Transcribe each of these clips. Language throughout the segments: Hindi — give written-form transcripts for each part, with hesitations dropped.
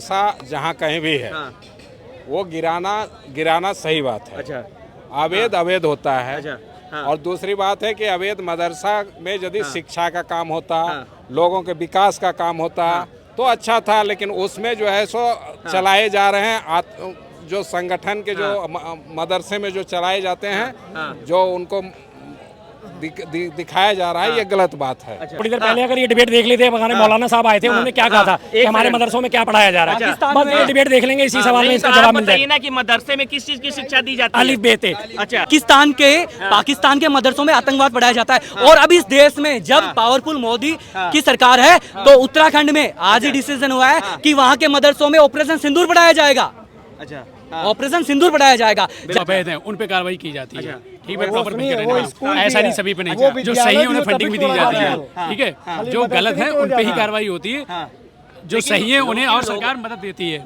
सा जहाँ कहीं भी है वो गिराना सही बात है। अच्छा, अवैध अवैध होता है। अच्छा, और दूसरी बात है कि अवैध मदरसा में यदि शिक्षा का काम होता, हाँ। लोगों के विकास का काम होता तो अच्छा था, लेकिन उसमें जो है सो चलाए जा रहे हैं जो संगठन के जो मदरसे में जो चलाए जाते हैं, जो उनको दिखाया जा रहा है, ये गलत बात है। थोड़ी देर पहले अगर ये डिबेट देख लेते हैं, मौलाना साहब आए थे, उन्होंने क्या कहा था कि हमारे मदरसों में क्या पढ़ाया जा रहा है। बस ये डिबेट देख लेंगे, इसी सवाल में इसका जवाब मिल जाएगा ना कि मदरसे में किस चीज की शिक्षा दी जाती है। अलिफ बे ते। अच्छा, पाकिस्तान के मदरसों में आतंकवाद पढ़ाया जाता है। और अब इस देश में जब पावरफुल मोदी की सरकार है तो उत्तराखंड में आज ही डिसीजन हुआ है कि वहाँ के मदरसों में ऑपरेशन सिंदूर पढ़ाया जाएगा। अच्छा, ऑपरेशन सिंदूर पढ़ाया जाएगा। जो अवैध हैं उन पे कार्रवाई की जाती है। ठीक है, प्रॉपर वो ऐसा नहीं सभी पे नहीं, जो सही है उन्हें फंडिंग भी दी जाती है। ठीक है, जो गलत है उन पे ही कार्रवाई होती है, जो सही है उन्हें और सरकार मदद देती है।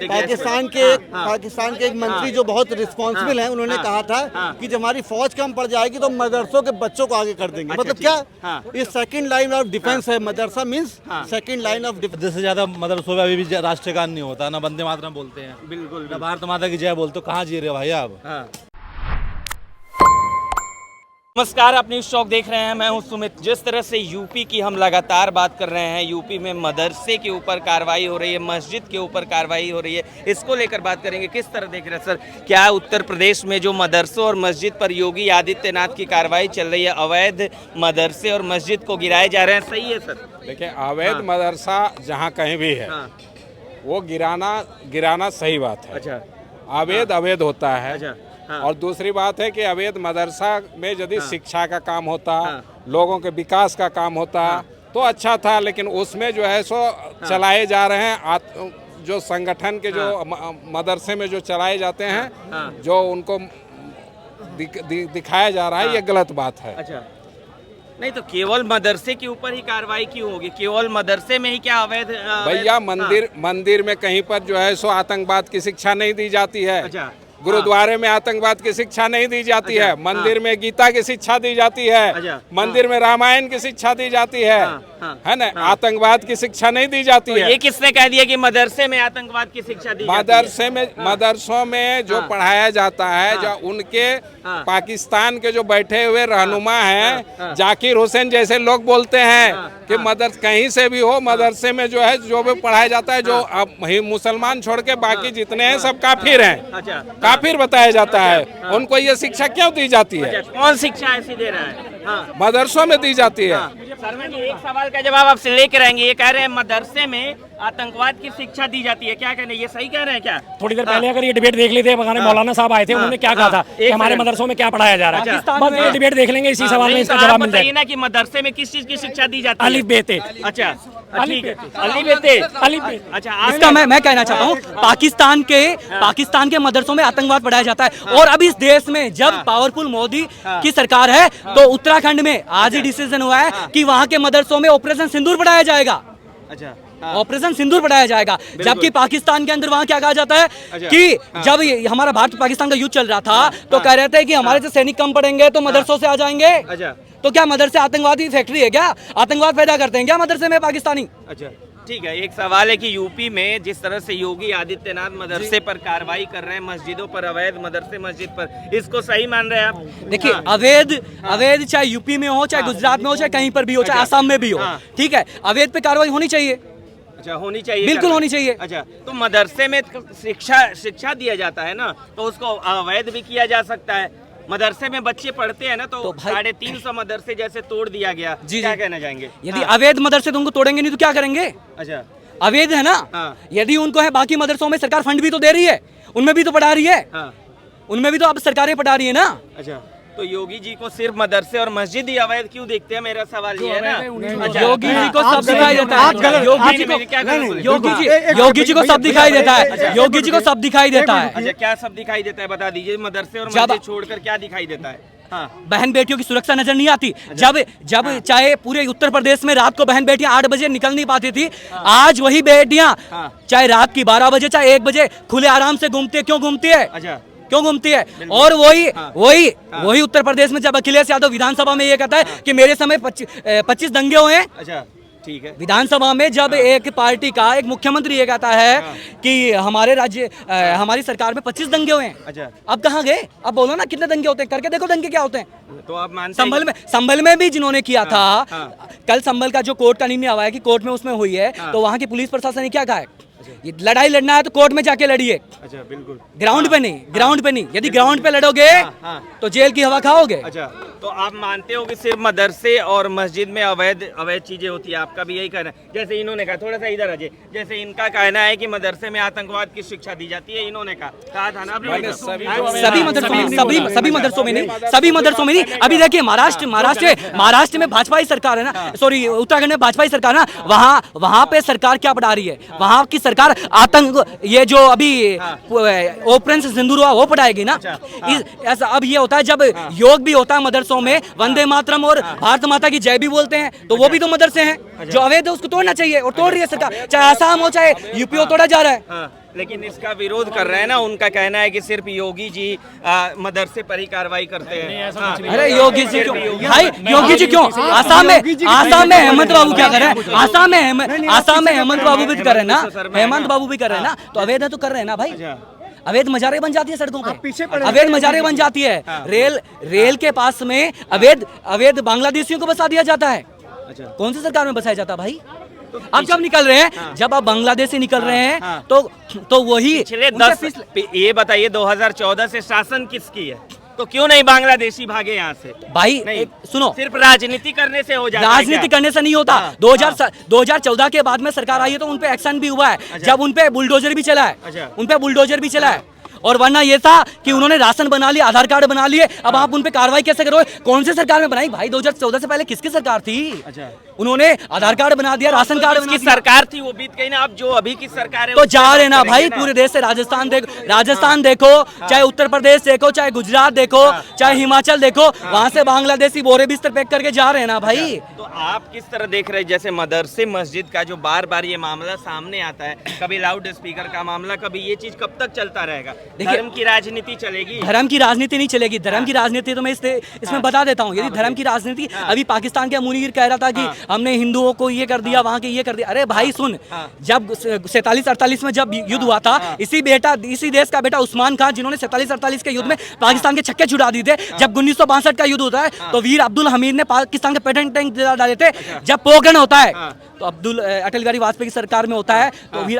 पाकिस्तान के एक मंत्री जो बहुत रिस्पॉन्सिबल हैं, उन्होंने कहा था कि जब हमारी फौज कम पड़ जाएगी तो मदरसों के बच्चों को आगे कर देंगे। मतलब क्या, ये सेकंड लाइन ऑफ डिफेंस है। मदरसा means second line of defence. से ज्यादा मदरसों में अभी भी राष्ट्रगान नहीं होता, ना वंदे मातरम बोलते हैं, बिल्कुल ना भारत माता की जय बोलते। कहाँ जी रहे हो भाई आप? नमस्कार, आप न्यूज़ चौक देख रहे हैं। मैं हूं सुमित। जिस तरह से यूपी की हम लगातार बात कर रहे हैं, यूपी में मदरसे के ऊपर कार्रवाई हो रही है, मस्जिद के ऊपर कार्रवाई हो रही है, इसको लेकर बात करेंगे। किस तरह देख रहे हैं सर, क्या उत्तर प्रदेश में जो मदरसों और मस्जिद पर योगी आदित्यनाथ की कार्रवाई चल रही है, अवैध मदरसे और मस्जिद को गिराए जा रहे हैं, सही है सर? देखिए, अवैध मदरसा जहाँ कहीं भी है वो गिराना सही बात है। अच्छा, अवैध अवैध होता है। अच्छा, और दूसरी बात है कि अवैध मदरसा में यदि शिक्षा का काम होता, लोगों के विकास का काम होता तो अच्छा था, लेकिन उसमें जो है सो चलाए जा रहे हैं जो संगठन के जो मदरसे में जो चलाए जाते हैं, जो उनको दिखाया जा रहा है, ये गलत बात है। अच्छा, नहीं तो केवल मदरसे के ऊपर ही कार्रवाई क्यों होगी? केवल मदरसे में ही क्या अवैध? भैया, मंदिर में कहीं पर जो है सो आतंकवाद की शिक्षा नहीं दी जाती है। अच्छा, गुरुद्वारे में आतंकवाद की शिक्षा नहीं दी जाती है। मंदिर में गीता की शिक्षा दी जाती है। मंदिर में रामायण की शिक्षा दी जाती है ना? आतंकवाद की शिक्षा नहीं दी जाती है। ये किसने कह दिया कि मदरसे में आतंकवाद की शिक्षा दी जाती है? मदरसों में जो पढ़ाया जाता है, जो उनके पाकिस्तान के जो बैठे हुए रहनुमा हैं, जाकिर हुसैन जैसे लोग बोलते हैं कि मदरसा कहीं से भी हो, मदरसे में जो है जो भी पढ़ाया जाता है, जो मुसलमान छोड़ के बाकी जितने हैं सब काफिर हैं, काफिर बताया जाता है। उनको ये शिक्षा क्यों दी जाती है? कौन शिक्षा ऐसी दे रहा है? मदरसों में दी जाती है। सर, मैं एक सवाल का जवाब आपसे लेकर आएंगे। ये कह रहे हैं मदरसे में आतंकवाद की शिक्षा दी जाती है, क्या कहने, ये सही कह रहे हैं क्या? थोड़ी देर पहले अगर ये डिबेट देख लेते हैं, मौलाना साहब आए थे, उन्होंने क्या कहा था कि हमारे मदरसों में क्या पढ़ाया जा रहा है। बस ये डिबेट देख लेंगे, इसी सवाल में इसका जवाब मिल जाएगा ना कि मदरसे में किस चीज की शिक्षा दी जाती है। अलिफ बे ते। अच्छा, ठीक है, अलिफ बे। अच्छा, इसका मैं कहना चाहता हूँ, पाकिस्तान के मदरसों में आतंकवाद पढ़ाया जाता है। और अब इस देश में जब पावरफुल मोदी की सरकार है तो उत्तराखंड में आज ही डिसीजन हुआ है कि वहाँ के मदरसों में ऑपरेशन सिंदूर पढ़ाया जाएगा। अच्छा, ऑपरेशन सिंदूर पढ़ाया जाएगा। जबकि पाकिस्तान के अंदर वहाँ क्या कहा जाता है कि जब हमारा भारत पाकिस्तान का युद्ध चल रहा था तो कह रहे थे कि हमारे से सैनिक कम पड़ेंगे तो मदरसों से आ जाएंगे। तो क्या मदरसे आतंकवादी फैक्ट्री है क्या? आतंकवाद पैदा करते हैं क्या मदरसे में पाकिस्तानी? अच्छा, ठीक है। एक सवाल है कि यूपी में जिस तरह से योगी आदित्यनाथ मदरसे पर कार्रवाई कर रहे हैं, मस्जिदों पर अवैध मदरसे मस्जिद पर, इसको सही मान रहे हैं आप? देखिए, अवैध चाहे यूपी में हो, चाहे गुजरात में हो, चाहे कहीं पर भी हो, चाहे आसाम में भी हो, ठीक है, अवैध पे कार्रवाई होनी चाहिए। अच्छा, होनी चाहिए, बिल्कुल होनी चाहिए। अच्छा, तो मदरसे में शिक्षा दिया जाता है ना, तो उसको अवैध भी किया जा सकता है। मदरसे में बच्चे पढ़ते हैं ना, तो 350 मदरसे जैसे तोड़ दिया गया, क्या कहना चाहेंगे? यदि अवैध मदरसे तो उनको तोड़ेंगे नहीं तो क्या करेंगे? अच्छा, अवैध है ना, यदि उनको है, बाकी मदरसों में सरकार फंड भी तो दे रही है, उनमें भी तो पढ़ा रही है, उनमें भी तो अब सरकारें पढ़ा रही है ना। अच्छा, तो योगी जी को सिर्फ मदरसे और मस्जिद ही अवैध क्यों देखते हैं? मेरा सवाल ये है ना। योगी जी को सब दिखाई देता है। योगी जी को सब दिखाई देता है। योगी जी को सब दिखाई देता है। अच्छा, क्या सब दिखाई देता है, बता दीजिए। मदरसे और मस्जिद छोड़कर क्या दिखाई देता है? बहन बेटियों की सुरक्षा नजर नहीं आती। जब चाहे पूरे उत्तर प्रदेश में रात को बहन बेटियां 8 बजे निकल नहीं पाती थी, आज वही बेटियां चाहे रात की 12 बजे चाहे 1 बजे खुले आराम से घूमती है। क्यों घूमती है? क्यों घूमती है? और वही उत्तर प्रदेश में जब अखिलेश यादव विधानसभा में ये कहता है कि मेरे समय 25 दंगे हुए हैं, ठीक है। विधानसभा में जब एक पार्टी का एक मुख्यमंत्री ये कहता है कि हमारे राज्य हमारी सरकार में 25 दंगे हुए हैं। अच्छा। अब कहाँ गए? अब बोलो ना कितने दंगे होते हैं, करके देखो दंगे क्या होते हैं। तो आप मानते हैं संभल में भी जिन्होंने किया था, कल संभल का जो कोर्ट का निर्णय आया है कि कोर्ट में उसमें हुई है, तो वहाँ की पुलिस प्रशासन ने क्या कहा है? ये लड़ाई लड़ना है तो कोर्ट में जाके लड़िए। अच्छा, बिल्कुल। ग्राउंड पे नहीं, ग्राउंड पे नहीं। यदि ग्राउंड पे लड़ोगे तो जेल की हवा खाओगे। अच्छा, तो आप मानते हो कि सिर्फ मदरसे और मस्जिद में अवैध चीजें होती है? आपका भी यही कहना है? जैसे इन्होंने कहा, थोड़ा सा इधर आ जाइए, जैसे इनका कहना है कि मदरसे में आतंकवाद की शिक्षा दी जाती है, इन्होंने कहा था ना सभी मदरसों में नहीं, सभी मदरसों में नहीं। अभी देखिए महाराष्ट्र में भाजपा ही सरकार है ना, सॉरी उत्तराखंड में भाजपा ही सरकार है ना, वहाँ पे सरकार क्या पढ़ा रही है? वहाँ की सरकार आतंक, ये जो अभी ऑपरेशन सिंदूर हुआ वो पढ़ाएगी ना। ऐसा अब ये होता है जब योग भी होता है मदरसों में, वंदे मातरम और भारत माता की जय भी बोलते हैं, तो वो भी तो मदरसे हैं। जो अवैध है उसको तोड़ना चाहिए और तोड़ रही है सरकार, चाहे आसाम हो चाहे यूपी हो, तोड़ा जा रहा है। लेकिन इसका विरोध कर रहे हैं ना, उनका कहना है कि सिर्फ योगी जी मदरसे पर ही कार्रवाई करते हैं। अरे योगी जी क्यों भाई, योगी जी क्यों? आसाम में हेमंत बाबू क्या कर रहे हैं? आसाम में हेमंत बाबू भी कर रहे हैं ना, हेमंत बाबू भी कर रहे हैं ना, तो अवैध है तो कर रहे हैं ना भाई। अवैध मजारे बन जाती है सड़कों पे, अवैध मजारे बन जाती है। रेल के पास में अवैध बांग्लादेशियों को बसा दिया जाता है। कौन सी सरकार में बसाया जाता भाई? अब जब निकल रहे हैं, जब आप बांग्लादेशी निकल रहे हैं तो वही पिछले 10 ये बताइए 2014 से शासन किसकी है? तो क्यों नहीं बांग्लादेशी भागे यहाँ से? भाई सुनो, सिर्फ राजनीति करने से हो जाता है? राजनीति करने से नहीं होता। 2014 के बाद में सरकार आई है तो उनपे एक्शन भी हुआ है। जब उनपे बुलडोजर भी चला है, उनपे बुलडोजर भी चला है। और वरना ये था कि उन्होंने राशन बना लिया, आधार कार्ड बना लिए, अब आप उन पे कार्रवाई कैसे करोगे? कौन सी सरकार में बनाई भाई? 2014 से पहले किसकी सरकार थी? उन्होंने आधार कार्ड बना दिया, राशन कार्ड बना दिया। सरकार थी वो बीत गई ना, अब जो अभी की सरकार है तो जा रहे ना भाई पूरे देश से। राजस्थान देखो, चाहे उत्तर प्रदेश देखो, चाहे गुजरात देखो, चाहे हिमाचल देखो, वहाँ से बांग्लादेशी बोरे बिस्तर पैक करके जा रहे हैं ना भाई। तो आप किस तरह देख रहे हैं जैसे मदरसे मस्जिद का जो बार बार ये मामला सामने आता है, कभी लाउड स्पीकर का मामला, कभी ये चीज कब तक चलता रहेगा? धर्म की राजनीति चलेगी? धर्म की राजनीति नहीं चलेगी। धर्म की राजनीति तो मैं इसमें बता देता हूँ। यदि धर्म की राजनीति, अभी पाकिस्तान के मुनीर कह रहा था कि हमने हिंदुओं को ये कर दिया, वहाँ के ये कर दिया। अरे भाई सुन, जब 47-48 में जब युद्ध हुआ था, इसी देश का बेटा उस्मान खान, जिन्होंने 47-48 के युद्ध में पाकिस्तान के छक्के छुड़ा दिए थे। जब 1962 का युद्ध होता है तो वीर अब्दुल हमीद ने पाकिस्तान के पेटेंट टैंक डाले थे। जब पोखरण होता है तो अटल बिहारी वाजपेयी की सरकार में होता है तो वीर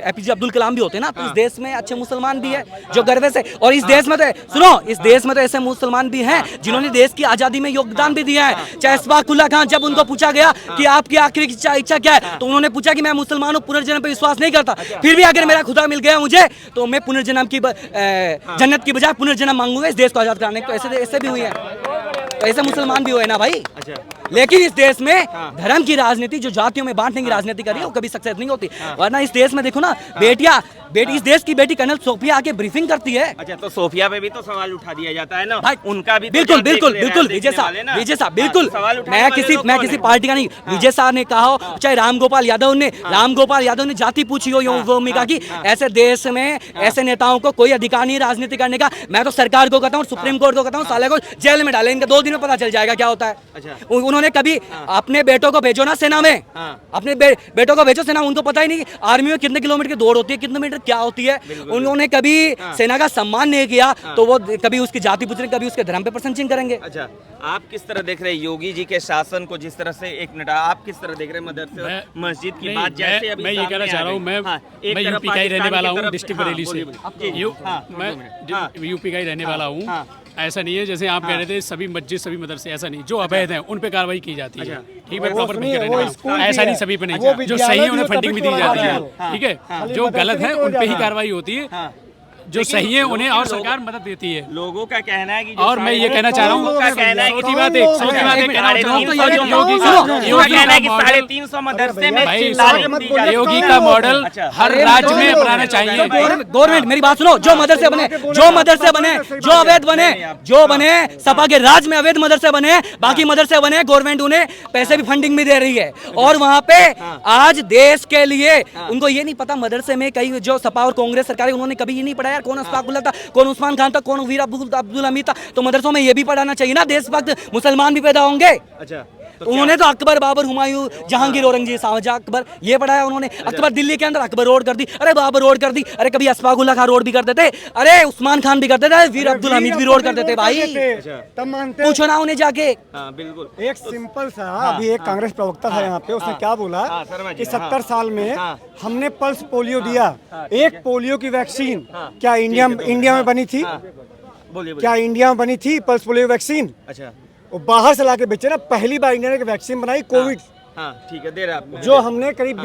एपीजे अब्दुल कलाम भी होते हैं ना। तो इस देश में अच्छे मुसलमान भी है जो गर्व से, और इस देश में तो सुनो, इस देश में तो ऐसे मुसलमान भी हैं जिन्होंने देश की आजादी में योगदान भी दिया है। चाहे इस्बाकुल्ला खान, जब उनको पूछा गया कि आपकी आखिरी इच्छा क्या है, तो उन्होंने पूछा कि मैं मुसलमान हूँ, पुनर्जन्म पे विश्वास नहीं करता, फिर भी अगर मेरा खुदा मिल गया मुझे तो मैं पुनर्जन्म की जन्नत की बजाय पुनर्जन्म मांगूंगा इस देश को आजाद कराने। तो ऐसे भी हुए हैं, तो ऐसे मुसलमान भी हुए ना भाई। लेकिन इस देश में धर्म की राजनीति, जो जातियों में बांटने की राजनीति कर रही है, वो कभी सक्सेस नहीं होती। वरना इस देश में देखो ना, बेटी इस देश की बेटी कर्नल सोफिया आके ब्रीफिंग करती है। अच्छा, तो सोफिया पे भी तो सवाल उठा दिया जाता है ना भाई, उनका भी? बिल्कुल विजय साहब बिल्कुल, मैं किसी पार्टी का नहीं। विजय साहब ने कहा हो, चाहे रामगोपाल यादव ने जाति पूछी हो भूमिका की, ऐसे देश में ऐसे नेताओं को कोई अधिकार नहीं राजनीति करने का। मैं तो सरकार को कहता हूँ, सुप्रीम कोर्ट को कहता हूँ, साले को जेल में डाले, इनका 2 दिन में पता चल जाएगा क्या होता है। उन्होंने कभी अपने बेटों को भेजो ना सेना में, अपने बेटों को भेजो सेना, उनको पता ही नहीं आर्मी में कितने किलोमीटर की दौड़ होती है, कितने मीटर क्या होती है। उन्होंने कभी सेना का सम्मान नहीं किया, तो वो कभी उसकी जाति पूछ रहे, कभी उसके धर्म पे प्रशंसा करेंगे। अच्छा, आप किस तरह देख रहे हैं योगी जी के शासन को? जिस तरह से, एक मिनट, आप किस तरह देख रहे हैं मदरसे मस्जिद की बात? जैसे अभी मैं ये कहना चाह रहा हूँ, मैं यूपी का ही रहने वाला हूँ, डिस्ट्रिक्ट बरेली से। मैं यूपी का ही रहने वाला हूँ। ऐसा नहीं है जैसे आप कह रहे थे सभी मस्जिद सभी मदरसे, ऐसा नहीं। जो अवैध हैं उन पे कार्रवाई की जाती है, ठीक है, प्रॉपर रहने वाला, ऐसा नहीं सभी पे नहीं। जो सही है उन्हें फंडिंग भी दी जाती है, ठीक है। जो गलत है उन पे ही कार्रवाई होती है, जो सही है उन्हें और सरकार मदद देती है। लोगों का कहना है कि और मैं ये कहना चाह रहा हूँ, योगी का मॉडल हर राज्य में अपनाना चाहिए। गवर्नमेंट, मेरी बात सुनो, जो मदरसे बने, जो अवैध बने, सपा के राज में अवैध मदरसे बने, बाकी मदरसे बने, गवर्नमेंट उन्हें पैसे भी फंडिंग भी दे रही है। और वहाँ पे आज देश के लिए उनको ये नहीं पता, मदरसे में कई जो सपा और कांग्रेस सरकार, उन्होंने कभी ये नहीं पढ़ाया कौन इस्बाकुल्ला था, कौन उस्मान खान था, कौन वीर अब्दुल हमीद था। तो मदरसों में ये भी पढ़ाना चाहिए ना, देशभक्त मुसलमान भी पैदा होंगे। अच्छा, उन्होंने तो अकबर, बाबर, हुमायूं, जहांगीर, औरंगजेब, शाहजहां, अकबर ये पढ़ाया उन्होंने। अकबर दिल्ली के अंदर अकबर रोड कर दी, अरे बाबर रोड कर दी, अरे कभी अस्फाकुल्ला खान रोड भी कर देते, अरे उस्मान खान भी करते थे, वीर अब्दुल हमीद भी रोड कर देते भाई। तब मानते पूछो ना उन्हें जाके। हाँ बिल्कुल। एक सिंपल सा अभी एक कांग्रेस प्रवक्ता था यहाँ पे, उसने क्या बोला कि 70 साल में हमने पल्स पोलियो दिया, एक पोलियो की वैक्सीन क्या इंडिया में बनी थी? बोलिए क्या इंडिया में बनी थी पल्स पोलियो वैक्सीन? अच्छा वो बाहर से लाके बेचे ना, पहली बार इंडिया ने वैक्सीन बनाई कोविड। हाँ ठीक है, दे रहा आपको। जो हमने करीब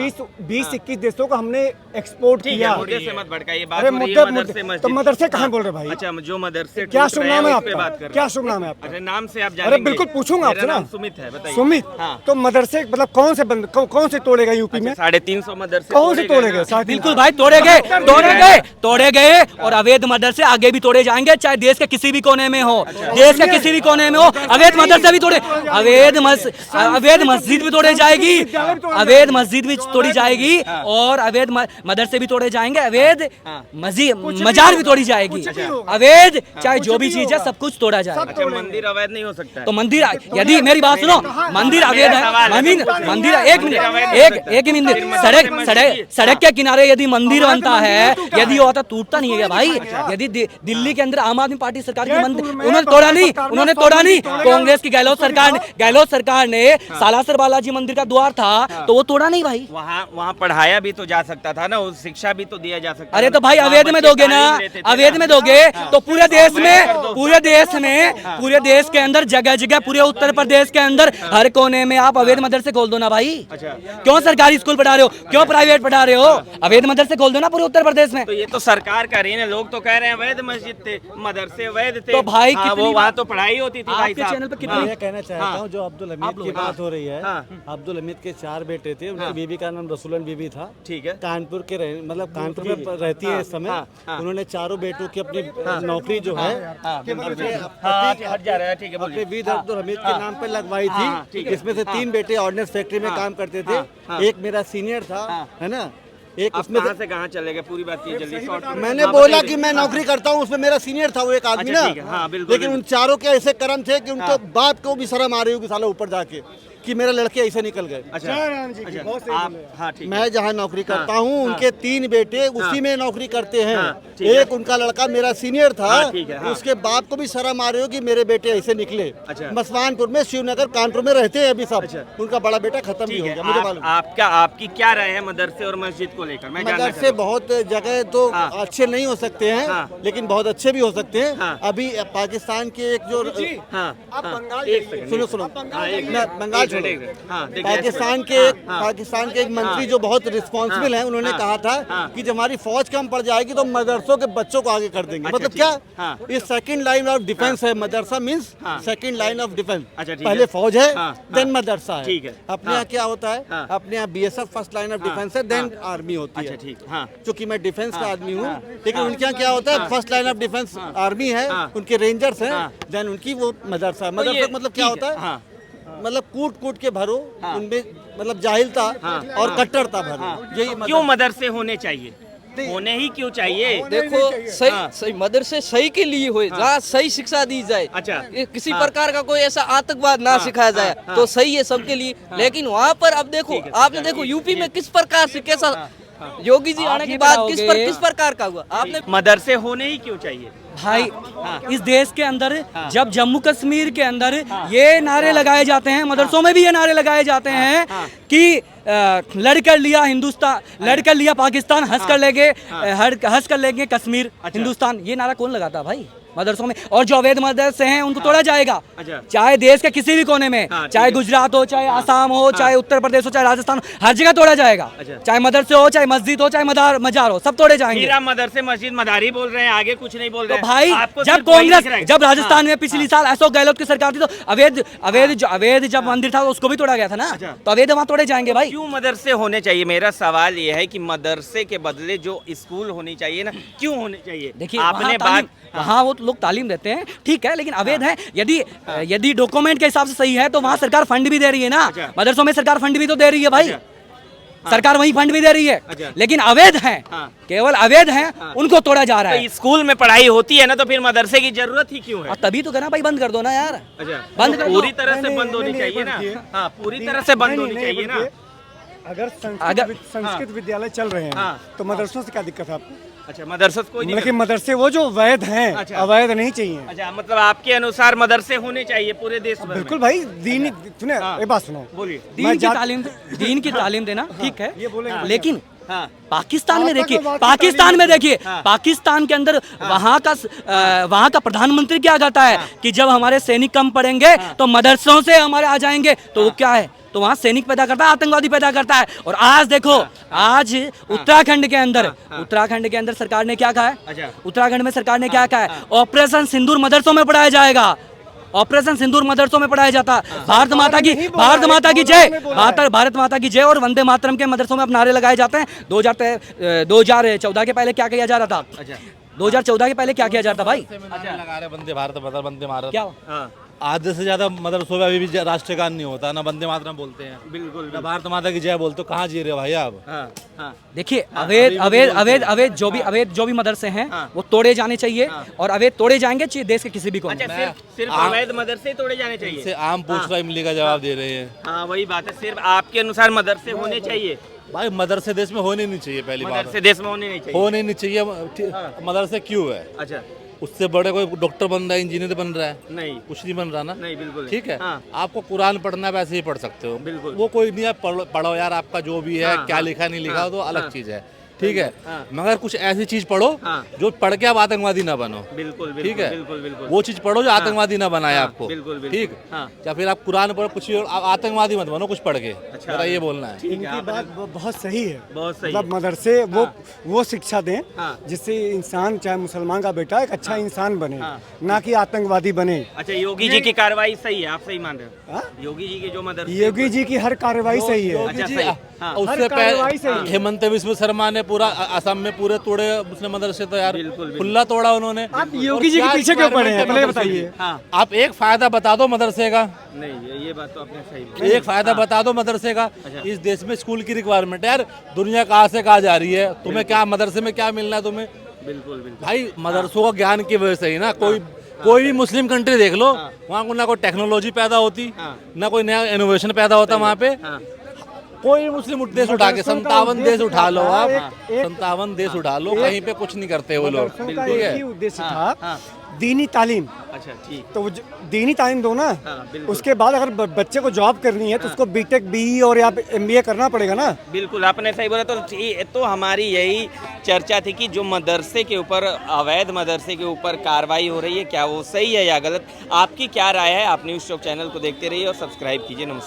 20-21 देशों को हमने एक्सपोर्ट ठीक किया। है, मुद्दे से मत भड़काइए, बात अरे हो रही है मुद्दे मदरसे मस्जिद तो की। मदरसे कहाँ हाँ, बोल रहे भाई? अच्छा, जो मदरसे क्या टूट शुभ रहे नाम हैं, है उस पे बात आपका? कर रहे क्या हैं। शुभ नाम है आपका? अच्छा, नाम से आप अरे जानेंगे। बिल्कुल पूछूंगा आपसे मेरा ना। नाम सुमित है, बताइए। सुमित, हाँ। तो मदरसे मतलब कौन से तोड़ेगा यूपी में? 350 मदरसे कौन से तोड़े गए तोड़ेगा? ना। बिल्कुल भाई, तोड़े गए और अवैध मदरसे आगे भी तोड़े जाएंगे, चाहे देश के किसी भी कोने में हो, देश के किसी भी कोने में हो। अवैध मदरसे भी तोड़े, अवैध मस्जिद भी तोड़े जाएगी, अवैध मस्जिद भी तोड़ी जाएगी और अवैध मदरसे भी तोड़े जाएंगे, अवैध मजार भी तोड़ी जाएगी, अवैध चाहे जो भी चीज है सब कुछ तोड़ा जाएगा। अच्छा, मंदिर अवैध नहीं हो सकता है। तो मंदिर, यदि मेरी बात सुनो, मंदिर अवैध है, मंदिर एक मिनट, सड़क के किनारे यदि मंदिर बनता है, यदि होता टूटता नहीं है भाई। यदि दिल्ली के अंदर आम आदमी पार्टी सरकार की मंदिर, उन्होंने तोड़ा नहीं, कांग्रेस की गहलोत सरकार ने सालासर बालाजी मंदिर का द्वार था तो वो तोड़ा नहीं भाई। वहाँ पढ़ाया भी तो जा सकता था ना, उस शिक्षा भी तो दिया जा सकता। अरे तो भाई अवैध में दोगे ना, अवैध में दोगे तो पूरे देश के अंदर जगह जगह, पूरे उत्तर प्रदेश के अंदर हर कोने में आप अवैध मदरसे खोल दो ना भाई। क्यों सरकारी स्कूल पढ़ा रहे हो, क्यों प्राइवेट पढ़ा रहे हो? अवैध मदरसे खोल दो ना पूरे उत्तर प्रदेश में। तो ये तो सरकार कर रही है ना, लोग तो कह रहे हैं अवैध मस्जिद थे, मदरसे अवैध थे। तो भाई हाँ, वो वहाँ तो पढ़ाई होती थी भाई आपके साहब। चैनल पे मैं कितनी ये कहना चाहता हूँ, जो अब्दुल हमीद की बात हो रही है, अब्दुल हमीद के 4 बेटे थे, उनकी बीवी का नाम रसूलन बीबी था। ठीक है। कानपुर के मतलब कानपुर में रहती है इस समय। उन्होंने चारों बेटों की अपनी नौकरी जो है हट जा रहा है, ठीक है, अपने वीर अब्दुल हमीद के नाम पे लगवाई थी। इसमें से 3 बेटे ऑर्डिनेंस फैक्ट्री में काम करते थे, एक मेरा सीनियर था, है ना, एक उसमें कहाँ से कहाँ चले गए, पूरी बात की जल्दी शॉर्ट में। मैंने बोला कि मैं नौकरी करता हूँ, उसमें मेरा सीनियर था वो एक आदमी अच्छा, ना। ठीक है, हाँ, बिल्कुल, लेकिन उन चारों के ऐसे कर्म थे कि उनके बाप को भी शर्म आ रही होगी साला ऊपर जाके कि मेरे लड़के ऐसे निकल गए। अच्छा, हाँ ठीक है। मैं जहाँ नौकरी करता हूँ, उनके 3 बेटे उसी में नौकरी करते हैं। एक उनका लड़का मेरा सीनियर था, उसके बाप को भी शर्म आ रही हो कि मेरे बेटे ऐसे निकले। मसवानपुर में, शिवनगर, कानपुर में रहते हैं अभी सब। उनका बड़ा बेटा खत्म भी हो गया, मुझे मालूम। आपकी क्या राय है मदरसे और मस्जिद को लेकर? मैं मदरसे बहुत जगह तो अच्छे नहीं हो सकते हैं, लेकिन बहुत अच्छे भी हो सकते हैं। अभी पाकिस्तान के एक जो सुनो बंगाल पाकिस्तान के एक मंत्री जो बहुत रिस्पॉन्सिबल हैं, उन्होंने कहा था कि जब हमारी फौज कम पड़ जाएगी तो मदरसों के बच्चों को आगे कर देंगे। मतलब क्या, ये सेकंड लाइन ऑफ डिफेंस है। मदरसा means second line of defence. पहले फौज है, देन मदरसा है। अपने यहाँ क्या होता है, अपने यहाँ BSF first line of defence है, देन आर्मी होती है। क्योंकि मैं डिफेंस का आदमी हूँ, लेकिन उनके यहाँ क्या होता है, first line of defence army है, उनके रेंजर्स हैं, देन उनकी वो मदरसा। मदरसा मतलब क्या होता है, मतलब कूट के भरो, उनमें मतलब जाहिलता और कट्टरता भरो। यही क्यों मदरसे होने चाहिए, होने ही क्यों चाहिए? देखो सही मदरसे सही के लिए हो, जहाँ सही शिक्षा दी जाए। अच्छा, किसी प्रकार का कोई ऐसा आतंकवाद ना सिखाया जाए तो सही है सबके लिए। लेकिन वहाँ पर अब देखो, आपने देखो यूपी में किस प्रकार से, कैसा योगी जी आने के बाद किस प्रकार का हुआ। आपने मदरसे होने ही क्यों चाहिए भाई? इस देश के अंदर जब जम्मू कश्मीर के अंदर ये नारे लगाए जाते हैं, मदरसों में भी ये नारे लगाए जाते हैं कि लड़कर लिया हिंदुस्तान, लड़कर लिया पाकिस्तान, हंस कर लेंगे कश्मीर, हिंदुस्तान। ये नारा कौन लगाता भाई मदरसों में? और जो अवैध मदरसे हैं उनको तोड़ा जाएगा, चाहे देश के किसी भी कोने में, चाहे गुजरात हो, चाहे आसाम हो, चाहे उत्तर प्रदेश हो, चाहे राजस्थान हो, हर जगह तोड़ा जाएगा। चाहे मदरसे हो, चाहे मस्जिद हो, चाहे मजार हो, सब तोड़े जाएंगे। मेरा मदरसे मस्जिद मदारी बोल रहे हैं, आगे कुछ नहीं बोल रहे तो भाई जब कांग्रेस, जब राजस्थान में पिछली साल अशोक गहलोत की सरकार थी तो अवैध जब मंदिर था उसको भी तोड़ा गया था ना। तो अवैध वहाँ तोड़े जाएंगे भाई। क्यों मदरसे होने चाहिए? मेरा सवाल ये है कि मदरसे के बदले जो स्कूल होनी चाहिए ना, क्यों होने चाहिए? देखिए, आपने बात, वहाँ वो लोग तालीम देते हैं, ठीक है, लेकिन अवैध है। यदि डॉक्यूमेंट के हिसाब से सही है तो वहाँ सरकार फंड भी दे रही है ना, मदरसों में सरकार फंड भी तो दे रही है भाई। सरकार वही फंड भी दे रही है, अच्छा। लेकिन अवैध हैं, केवल अवैध हैं, उनको तोड़ा जा रहा है। तो स्कूल में पढ़ाई होती है ना, तो फिर मदरसे की जरूरत ही क्यों है? और तभी तो कहना भाई बंद कर दो ना यार, अच्छा, बंद कर दो। पूरी तरह से नहीं, बंद होनी नहीं, चाहिए ना। नहीं, हाँ, पूरी तरह से बंद होनी नहीं, चाहिए ना। देखिए, अगर संस्कृत विद्यालय चल रहे हैं तो मदरसों से क्या दिक्कत है आपको? अच्छा, मदरसा कोई नहीं मतलब कि मदरसे वो जो वैध हैं, अच्छा। अवैध नहीं चाहिए। अच्छा, मतलब आपके अनुसार मदरसे होने चाहिए पूरे देश भर में? बिल्कुल भाई, दीन सुने, एक बात सुनो, बोलिए। दीन की तालीम देना ठीक है, ये बोलेंगे लेकिन हाँ। पाकिस्तान में आता देखिए, का बात की पाकिस्तान में तालीम देखिए, पाकिस्तान के अंदर वहाँ का प्रधानमंत्री क्या कहता है कि जब हमारे सैनिक कम पड़ेंगे तो मदरसों से हमारे आ जाएंगे, तो वो क्या है, तो वहाँ सैनिक पैदा करता है, आतंकवादी पैदा करता है। और आज देखो, आज उत्तराखंड के अंदर सरकार ने क्या कहा है, उत्तराखंड में सरकार ने क्या कहा है, ऑपरेशन सिंदूर मदरसों में पढ़ाया जाएगा, ऑपरेशन सिंदूर मदरसों में पढ़ाया जाता। भारत माता की जय, भारत माता की जय और वंदे मातरम के मदरसों में अब नारे लगाए जाते हैं। 2014 के पहले क्या किया जा रहा था? 2014 के पहले क्या किया जाता भाई? लगा रहे वंदे भारत वंदे मातरम। क्या आधे से ज्यादा मदरसों में अभी भी राष्ट्रगान नहीं होता, ना वंदे मातरम बोलते हैं, बिल्कुल ना भारत माता की जय बोलते हो। कहाँ जी रहे हो भाई आप? देखिए, अवैध जो भी मदरसे हैं वो तोड़े जाने चाहिए, और अवैध तोड़े जाएंगे देश के किसी भी कोने में। अच्छा, सिर्फ अवैध मदरसे तोड़े जाने चाहिए? से आम पूछ रहा इमली का जवाब दे रहे हैं। हाँ, वही बात है, सिर्फ आपके अनुसार मदरसे होने चाहिए? भाई मदरसे देश में होने नहीं चाहिए, पहली बात मदरसे देश में होने नहीं चाहिए। होने नहीं चाहिए। मदरसे क्यों है? अच्छा, उससे बड़े कोई डॉक्टर बन रहा है, इंजीनियर बन रहा है, नहीं कुछ नहीं बन रहा ना। नहीं, बिल्कुल ठीक है। हाँ। आपको कुरान पढ़ना है, वैसे ही पढ़ सकते हो, बिल्कुल। वो कोई नहीं है, पढ़ो यार, आपका जो भी है, क्या लिखा नहीं लिखा तो अलग चीज है, ठीक है। मगर कुछ ऐसी चीज पढ़ो जो पढ़ के आप आतंकवादी ना बनो, बिल्कुल, ठीक है। बिल्कुल। वो चीज पढ़ो जो आतंकवादी ना बनाए आपको, बिल्कुल, ठीक। हाँ। या फिर आप कुरान पढ़ो, कुछ आप आतंकवादी मत बनो कुछ पढ़ के, मेरा ये बोलना है। इनकी बात बहुत सही है, बहुत सही मतलब मदरसे वो शिक्षा दें जिससे इंसान, चाहे मुसलमान का बेटा, एक अच्छा इंसान बने, ना कि आतंकवादी बने। अच्छा, योगी जी की कार्रवाई सही है, आप सही मान रहे हो? हाँ? योगी जी के जो मदरसे, योगी जी की हर कार्रवाई सही है। अच्छा, जी, सही। हाँ। उससे कार्रवाई सही पहले है। हेमंत बिस्व शर्मा ने पूरा असम में पूरे तोड़े मुस्लिम मदरसे, तो यार बिल्कुल। खुला तोड़ा उन्होंने। आप योगी जी के पीछे क्यों पड़े हैं, पहले बताइए। आप एक फायदा बता दो मदरसे का, नहीं, ये बात तो आपने सही बोली। एक फायदा बता दो मदरसे का। इस देश में स्कूल की रिक्वायरमेंट है यार, दुनिया कहाँ से कहाँ जा रही है, तुम्हें क्या मदरसे में क्या मिलना है तुम्हें? बिल्कुल। भाई मदरसों का ज्ञान की वजह से ही ना, कोई भी मुस्लिम कंट्री देख लो, वहाँ को ना कोई टेक्नोलॉजी पैदा होती, ना कोई नया इनोवेशन पैदा होता वहाँ पे। कोई मुस्लिम देश उठा के 57 देश उठा लो आप, 57 देश उठा लो, कहीं पे कुछ नहीं करते वो लोग, मदरसों का ठीक एक ही है। उद्देश्य था, दीनी तालीम। अच्छा, ठीक। तो वो दीनी तालीम दो ना, बिल्कुल। उसके बाद अगर बच्चे को जॉब करनी है तो उसको बीटेक, बीई और या एमबीए करना पड़ेगा ना। बिल्कुल, आपने सही बोला। तो हमारी यही चर्चा थी कि जो मदरसे के ऊपर, अवैध मदरसे के ऊपर कार्रवाई हो रही है, क्या वो सही है या गलत? आपकी क्या राय है? आप न्यूज़ चौक चैनल को देखते रहिए और सब्सक्राइब कीजिए। नमस्कार।